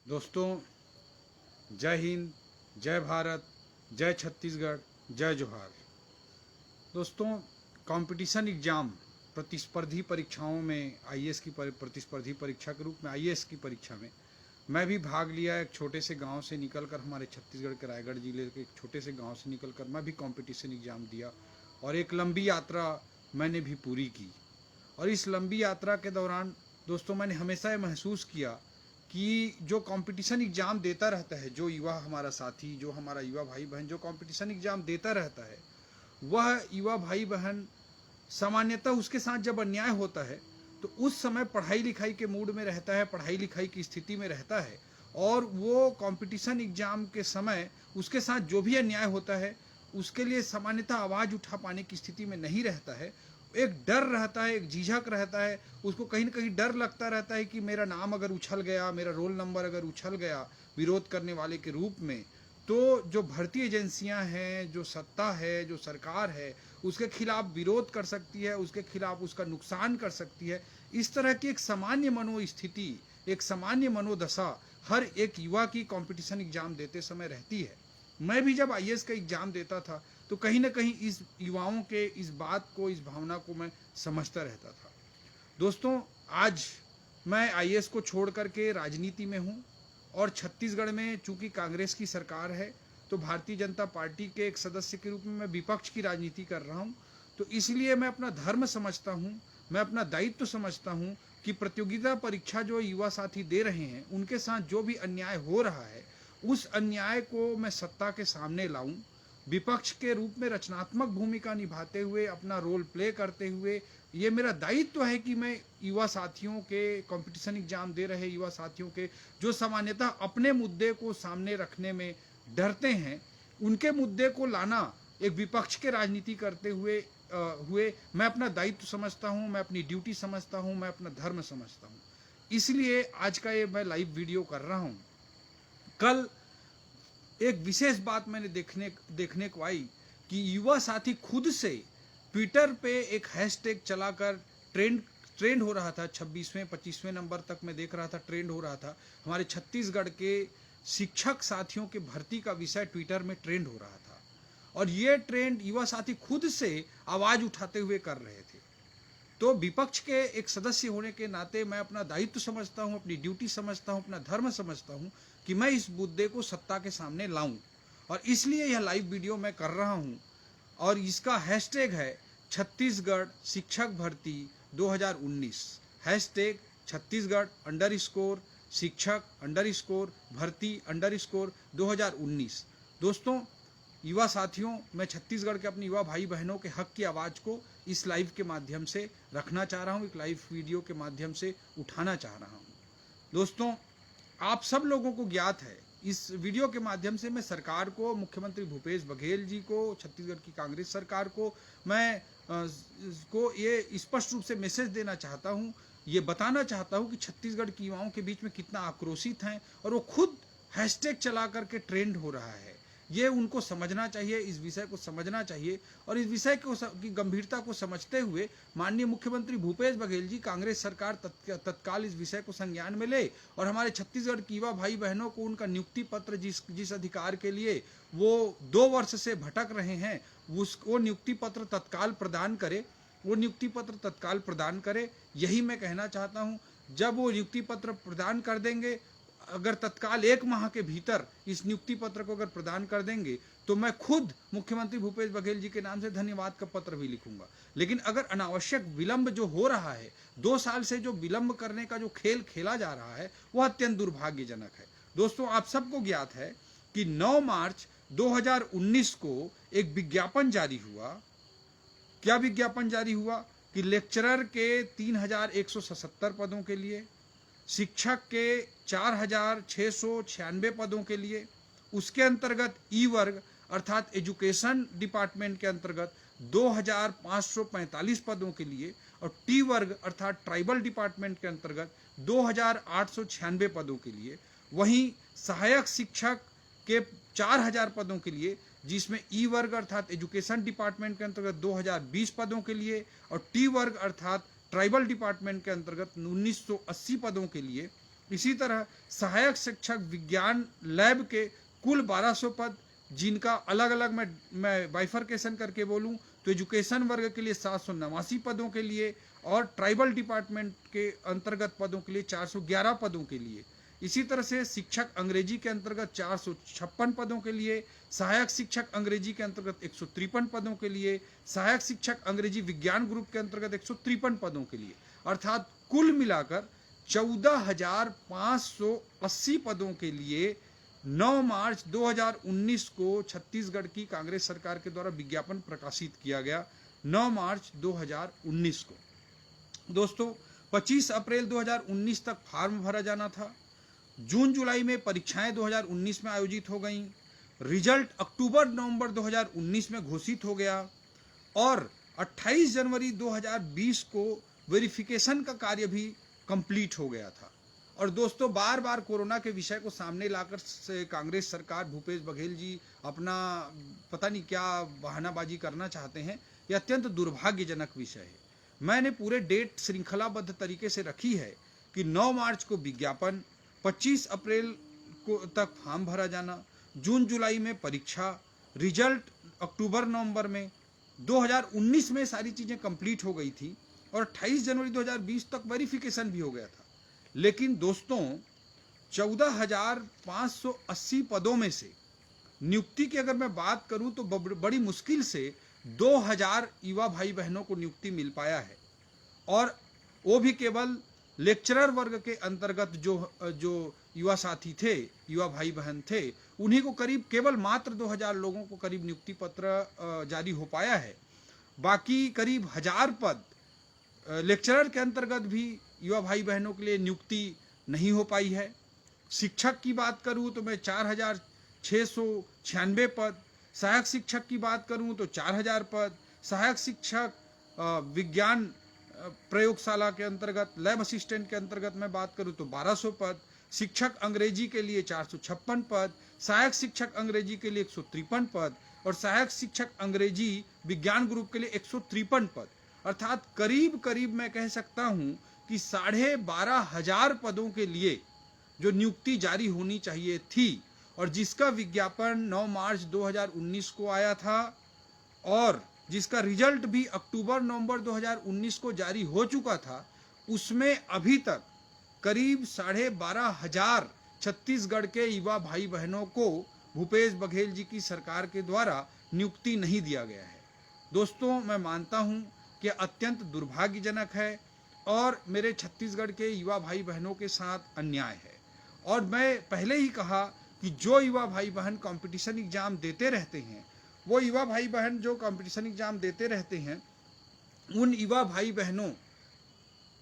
दोस्तों, जय हिंद, जय भारत, जय छत्तीसगढ़, जय जोहार। दोस्तों, कंपटीशन एग्ज़ाम प्रतिस्पर्धी परीक्षाओं में आईएएस की प्रतिस्पर्धी परीक्षा के रूप में आईएएस की परीक्षा में मैं भी भाग लिया। एक छोटे से गांव से निकलकर, हमारे छत्तीसगढ़ के रायगढ़ जिले के एक छोटे से गांव से निकलकर मैं भी कंपटीशन एग्ज़ाम दिया और एक लंबी यात्रा मैंने भी पूरी की। और इस लंबी यात्रा के दौरान दोस्तों, मैंने हमेशा ये महसूस किया कि जो कंपटीशन एग्ज़ाम देता रहता है, जो युवा हमारा साथी, जो हमारा युवा भाई बहन जो कंपटीशन एग्ज़ाम देता रहता है, वह युवा भाई बहन सामान्यतः उसके साथ जब अन्याय होता है तो उस समय पढ़ाई लिखाई के मूड में रहता है, पढ़ाई लिखाई की स्थिति में रहता है, और वो कंपटीशन एग्ज़ाम के समय उसके साथ जो भी अन्याय होता है उसके लिए सामान्यतः आवाज़ उठा पाने की स्थिति में नहीं रहता है। एक डर रहता है, एक झिझक रहता है, उसको कहीं ना कहीं डर लगता रहता है कि मेरा नाम अगर उछल गया, मेरा रोल नंबर अगर उछल गया विरोध करने वाले के रूप में, तो जो भर्ती एजेंसियां हैं, जो सत्ता है, जो सरकार है, उसके खिलाफ विरोध कर सकती है, उसके खिलाफ उसका नुकसान कर सकती है। इस तरह की एक सामान्य मनोस्थिति, एक सामान्य मनोदशा हर एक युवा की कंपटीशन एग्जाम देते समय रहती है। मैं भी जब आईएएस का एग्जाम देता था तो कहीं ना कहीं इस युवाओं के इस बात को, इस भावना को मैं समझता रहता था। दोस्तों, आज मैं आईएएस को छोड़ करके राजनीति में हूँ और छत्तीसगढ़ में चूंकि कांग्रेस की सरकार है तो भारतीय जनता पार्टी के एक सदस्य के रूप में मैं विपक्ष की राजनीति कर रहा हूँ। तो इसलिए मैं अपना धर्म समझता हूँ, मैं अपना दायित्व समझता हूँ कि प्रतियोगिता परीक्षा जो युवा साथी दे रहे हैं उनके साथ जो भी अन्याय हो रहा है उस अन्याय को मैं सत्ता के सामने लाऊं, विपक्ष के रूप में रचनात्मक भूमिका निभाते हुए, अपना रोल प्ले करते हुए। ये मेरा दायित्व है कि मैं युवा साथियों के, कंपटीशन एग्जाम दे रहे युवा साथियों के जो सामान्यतः अपने मुद्दे को सामने रखने में डरते हैं, उनके मुद्दे को लाना एक विपक्ष के राजनीति करते हुए मैं अपना दायित्व समझता हूँ, मैं अपनी ड्यूटी समझता हूँ, मैं अपना धर्म समझता हूँ। इसलिए आज का ये मैं लाइव वीडियो कर रहा हूँ। कल एक विशेष बात मैंने देखने को आई कि युवा साथी खुद से ट्विटर पे एक हैशटैग चलाकर ट्रेंड हो रहा था। 26वें 25वें नंबर तक मैं देख रहा था, ट्रेंड हो रहा था। हमारे छत्तीसगढ़ के शिक्षक साथियों के भर्ती का विषय ट्विटर में ट्रेंड हो रहा था और ये ट्रेंड युवा साथी खुद से आवाज उठाते हुए कर रहे थे। तो विपक्ष के एक सदस्य होने के नाते मैं अपना दायित्व समझता हूं, अपनी ड्यूटी समझता हूं, अपना धर्म समझता हूं कि मैं इस मुद्दे को सत्ता के सामने लाऊं, और इसलिए यह लाइव वीडियो मैं कर रहा हूं। और इसका हैशटैग है छत्तीसगढ़ शिक्षक भर्ती 2019, हैशटैग छत्तीसगढ़ _शिक्षक _भर्ती _2019। दोस्तों, युवा साथियों, मैं छत्तीसगढ़ के अपने युवा भाई बहनों के हक की आवाज़ को इस लाइव के माध्यम से रखना चाह रहा हूँ, एक लाइव वीडियो के माध्यम से उठाना चाह रहा हूँ। दोस्तों, आप सब लोगों को ज्ञात है, इस वीडियो के माध्यम से मैं सरकार को, मुख्यमंत्री भूपेश बघेल जी को, छत्तीसगढ़ की कांग्रेस सरकार को मैं ये स्पष्ट रूप से मैसेज देना चाहता हूँ, ये बताना चाहता हूँ कि छत्तीसगढ़ के युवाओं के बीच में कितना आक्रोशित हैं और वो खुद हैशटैग चला करके ट्रेंड हो रहा है। ये उनको समझना चाहिए, इस विषय को समझना चाहिए, और इस विषय की गंभीरता को समझते हुए माननीय मुख्यमंत्री भूपेश बघेल जी, कांग्रेस सरकार तत्काल इस विषय को संज्ञान में ले और हमारे छत्तीसगढ़ के युवा भाई बहनों को उनका नियुक्ति पत्र जिस अधिकार के लिए वो 2 वर्ष से भटक रहे हैं उसको नियुक्ति पत्र तत्काल प्रदान करे, वो नियुक्ति पत्र तत्काल प्रदान करे। यही मैं कहना चाहता हूँ। जब वो नियुक्ति पत्र प्रदान कर देंगे, अगर तत्काल 1 माह के भीतर इस नियुक्ति पत्र को अगर प्रदान कर देंगे तो मैं खुद मुख्यमंत्री भूपेश बघेल जी के नाम से धन्यवाद का पत्र भी लिखूंगा। लेकिन अगर अनावश्यक विलंब जो हो रहा है, 2 साल से जो विलंब करने का जो खेल खेला जा रहा है, वह अत्यंत दुर्भाग्यजनक है। दोस्तों, आप सबको ज्ञात है कि 9 मार्च 2019 को एक विज्ञापन जारी हुआ। क्या विज्ञापन जारी हुआ कि लेक्चरर के 3177 पदों के लिए, शिक्षक के 4696 पदों के लिए, उसके अंतर्गत ई वर्ग अर्थात एजुकेशन डिपार्टमेंट के अंतर्गत 2545 पदों के लिए, और टी वर्ग अर्थात ट्राइबल डिपार्टमेंट के अंतर्गत 2896 पदों के लिए, वहीं सहायक शिक्षक के 4000 पदों के लिए, जिसमें ई वर्ग अर्थात एजुकेशन डिपार्टमेंट के अंतर्गत 2020 पदों के लिए, और टी वर्ग अर्थात ट्राइबल डिपार्टमेंट के अंतर्गत 1980 पदों के लिए इसी तरह सहायक शिक्षक विज्ञान लैब के कुल 1200 पद, जिनका अलग अलग मैं बाइफरकेशन करके बोलूं तो एजुकेशन वर्ग के लिए 789 पदों के लिए और ट्राइबल डिपार्टमेंट के अंतर्गत पदों के लिए 411 पदों के लिए। इसी तरह से शिक्षक अंग्रेजी के अंतर्गत 456 पदों के लिए, सहायक शिक्षक अंग्रेजी के अंतर्गत 153 पदों के लिए, सहायक शिक्षक अंग्रेजी विज्ञान ग्रुप के अंतर्गत 153 पदों के लिए, अर्थात कुल मिलाकर 14,580 पदों के लिए 9 मार्च 2019 को छत्तीसगढ़ की कांग्रेस सरकार के द्वारा विज्ञापन प्रकाशित किया गया। 9 मार्च 2019 को दोस्तों 25 अप्रैल 2019 तक फॉर्म भरा जाना था। जून जुलाई में परीक्षाएं 2019 में आयोजित हो गईं। रिजल्ट अक्टूबर नवंबर 2019 में घोषित हो गया और 28 जनवरी 2020 को वेरिफिकेशन का कार्य भी कंप्लीट हो गया था। और दोस्तों बार बार कोरोना के विषय को सामने लाकर से कांग्रेस सरकार, भूपेश बघेल जी अपना पता नहीं क्या बहानाबाजी करना चाहते हैं। यह अत्यंत दुर्भाग्यजनक विषय है। मैंने पूरे डेट श्रृंखलाबद्ध तरीके से रखी है कि 9 मार्च को विज्ञापन, 25 अप्रैल को तक फॉर्म भरा जाना, जून जुलाई में परीक्षा, रिजल्ट अक्टूबर नवंबर में, 2019 में सारी चीज़ें कंप्लीट हो गई थी और 28 जनवरी 2020 तक वेरिफिकेशन भी हो गया था। लेकिन दोस्तों 14,580 पदों में से नियुक्ति की अगर मैं बात करूं तो बड़ी मुश्किल से 2,000 युवा भाई बहनों को नियुक्ति मिल पाया है और वो भी केवल लेक्चरर वर्ग के अंतर्गत जो युवा साथी थे, युवा भाई बहन थे, उन्हीं को करीब केवल मात्र 2,000 लोगों को करीब नियुक्ति पत्र जारी हो पाया है। बाकी करीब 1,000 पद लेक्चरर के अंतर्गत भी युवा भाई बहनों के लिए नियुक्ति नहीं हो पाई है। शिक्षक की बात करूं तो मैं 4,696 पद, सहायक शिक्षक की बात करूं तो 4,000 पद, सहायक शिक्षक विज्ञान प्रयोगशाला के अंतर्गत लैब असिस्टेंट के अंतर्गत मैं बात करूं तो 1,200 पद, शिक्षक अंग्रेजी के लिए 456 पद, सहायक शिक्षक अंग्रेजी के लिए 153 पद और सहायक शिक्षक अंग्रेजी विज्ञान ग्रुप के लिए 153 पद, अर्थात करीब करीब मैं कह सकता हूं कि 12,500 पदों के लिए जो नियुक्ति जारी होनी चाहिए थी और जिसका विज्ञापन 9 मार्च 2019 को आया था और जिसका रिजल्ट भी अक्टूबर नवंबर 2019 को जारी हो चुका था, उसमें अभी तक करीब 12,500 छत्तीसगढ़ के युवा भाई बहनों को भूपेश बघेल जी की सरकार के द्वारा नियुक्ति नहीं दिया गया है। दोस्तों मैं मानता हूं कि अत्यंत दुर्भाग्यजनक है और मेरे छत्तीसगढ़ के युवा भाई बहनों के साथ अन्याय है। और मैं पहले ही कहा कि जो युवा भाई बहन कंपटीशन एग्जाम देते रहते हैं, वो युवा भाई बहन जो कंपटीशन एग्जाम देते रहते हैं, उन युवा भाई बहनों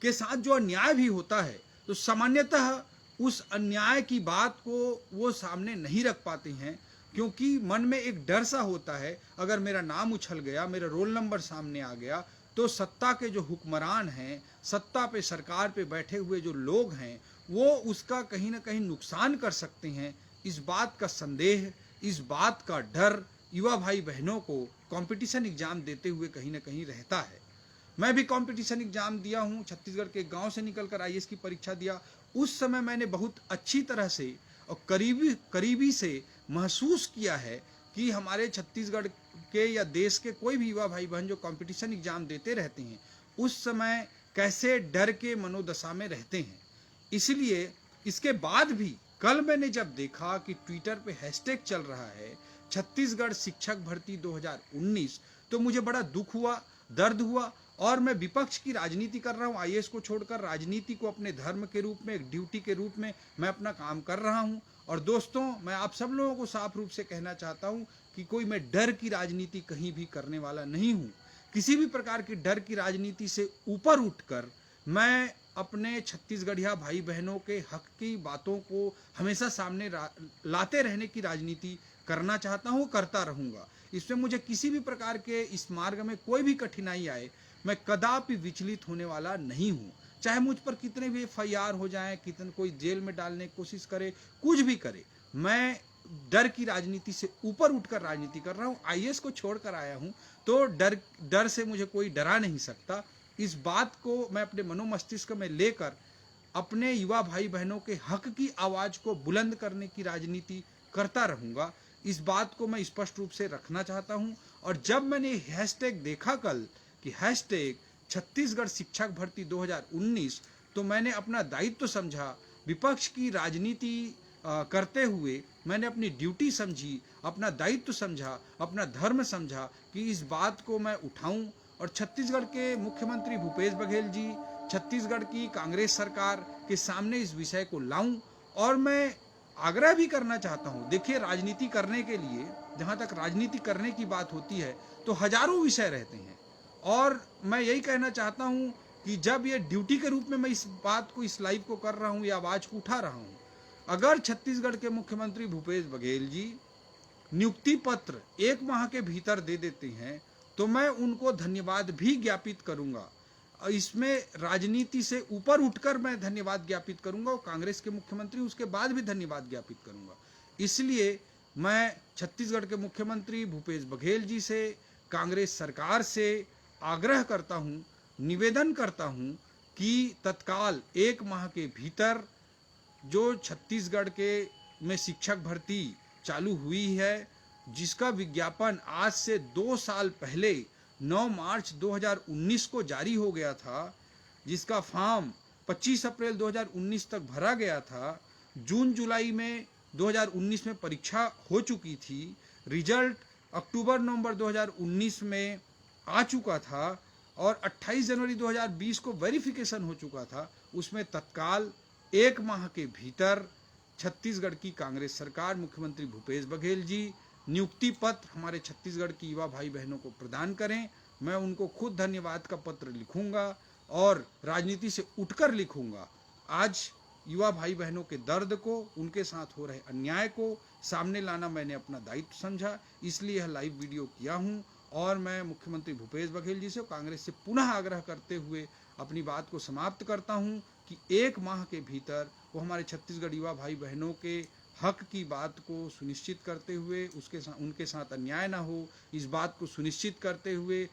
के साथ जो अन्याय भी होता है तो सामान्यतः उस अन्याय की बात को वो सामने नहीं रख पाते हैं, क्योंकि मन में एक डर सा होता है अगर मेरा नाम उछल गया, मेरा रोल नंबर सामने आ गया तो सत्ता के जो हुक्मरान हैं, सत्ता पे सरकार पे बैठे हुए जो लोग हैं, वो उसका कहीं ना कहीं नुकसान कर सकते हैं। इस बात का संदेह, इस बात का डर युवा भाई बहनों को कंपटीशन एग्जाम देते हुए कहीं ना कहीं रहता है। मैं भी कंपटीशन एग्जाम दिया हूँ, छत्तीसगढ़ के गांव से निकलकर आईएएस की परीक्षा दिया। उस समय मैंने बहुत अच्छी तरह से और करीबी से महसूस किया है कि हमारे छत्तीसगढ़ के या देश के कोई भी युवा भाई बहन जो कंपटीशन एग्जाम देते रहते हैं, उस समय कैसे डर के मनोदशा में रहते हैं। इसलिए इसके बाद भी कल मैंने जब देखा कि ट्विटर पे हैशटैग चल रहा है छत्तीसगढ़ शिक्षक भर्ती 2019, तो मुझे बड़ा दुख हुआ, दर्द हुआ। और मैं विपक्ष की राजनीति कर रहा हूँ, आईएएस को छोड़कर राजनीति को अपने धर्म के रूप में, एक ड्यूटी के रूप में मैं अपना काम कर रहा हूँ। और दोस्तों मैं आप सब लोगों को साफ रूप से कहना चाहता हूँ कि कोई मैं डर की राजनीति कहीं भी करने वाला नहीं हूँ। किसी भी प्रकार की डर की राजनीति से ऊपर उठकर मैं अपने छत्तीसगढ़िया भाई बहनों के हक की बातों को हमेशा सामने लाते रहने की राजनीति करना चाहता हूँ, करता रहूँगा। इसमें मुझे किसी भी प्रकार के इस मार्ग में कोई भी कठिनाई आए, मैं कदापि विचलित होने वाला नहीं हूँ। चाहे मुझ पर कितने भी FIR हो जाएं, कितने कोई जेल में डालने की कोशिश करे, कुछ भी करे, मैं डर की राजनीति से ऊपर उठकर राजनीति कर रहा हूँ। आईएएस को छोड़कर आया हूँ तो डर से मुझे कोई डरा नहीं सकता। इस बात को मैं अपने मनोमस्तिष्क में लेकर अपने युवा भाई बहनों के हक की आवाज़ को बुलंद करने की राजनीति करता रहूँगा। इस बात को मैं स्पष्ट रूप से रखना चाहता हूँ। और जब मैंने हैशटैग देखा कल कि हैशटैग छत्तीसगढ़ शिक्षक भर्ती 2019, तो मैंने अपना दायित्व समझा, विपक्ष की राजनीति करते हुए मैंने अपनी ड्यूटी समझी, अपना दायित्व समझा, अपना धर्म समझा कि इस बात को मैं उठाऊं और छत्तीसगढ़ के मुख्यमंत्री भूपेश बघेल जी, छत्तीसगढ़ की कांग्रेस सरकार के सामने इस विषय को लाऊं। और मैं आग्रह भी करना चाहता हूं, देखिए राजनीति करने के लिए, जहां तक राजनीति करने की बात होती है तो हजारों विषय रहते हैं। और मैं यही कहना चाहता हूं कि जब ये ड्यूटी के रूप में मैं इस बात को, इस लाइव को कर रहा हूं, या आवाज़ को उठा रहा हूं, अगर छत्तीसगढ़ के मुख्यमंत्री भूपेश बघेल जी नियुक्ति पत्र 1 माह के भीतर दे देते हैं तो मैं उनको धन्यवाद भी ज्ञापित करूंगा। इसमें राजनीति से ऊपर उठकर मैं धन्यवाद ज्ञापित करूंगा और कांग्रेस के मुख्यमंत्री उसके बाद भी धन्यवाद ज्ञापित करूंगा। इसलिए मैं छत्तीसगढ़ के मुख्यमंत्री भूपेश बघेल जी से, कांग्रेस सरकार से आग्रह करता हूं, निवेदन करता हूं कि तत्काल 1 माह के भीतर जो छत्तीसगढ़ के में शिक्षक भर्ती चालू हुई है, जिसका विज्ञापन आज से 2 साल पहले 9 मार्च 2019 को जारी हो गया था, जिसका फॉर्म 25 अप्रैल 2019 तक भरा गया था, जून जुलाई में 2019 में परीक्षा हो चुकी थी, रिजल्ट अक्टूबर नवंबर 2019 में आ चुका था और 28 जनवरी 2020 को वेरिफिकेशन हो चुका था। उसमें तत्काल 1 माह के भीतर छत्तीसगढ़ की कांग्रेस सरकार, मुख्यमंत्री भूपेश बघेल जी नियुक्ति पत्र हमारे छत्तीसगढ़ की युवा भाई बहनों को प्रदान करें। मैं उनको खुद धन्यवाद का पत्र लिखूंगा और राजनीति से उठकर लिखूंगा। आज युवा भाई बहनों के दर्द को, उनके साथ हो रहे अन्याय को सामने लाना मैंने अपना दायित्व समझा, इसलिए यह लाइव वीडियो किया हूं। और मैं मुख्यमंत्री भूपेश बघेल जी से, कांग्रेस से पुनः आग्रह करते हुए अपनी बात को समाप्त करता हूं कि 1 माह के भीतर वो हमारे छत्तीसगढ़ युवा भाई बहनों के हक की बात को सुनिश्चित करते हुए, उनके साथ अन्याय ना हो, इस बात को सुनिश्चित करते हुए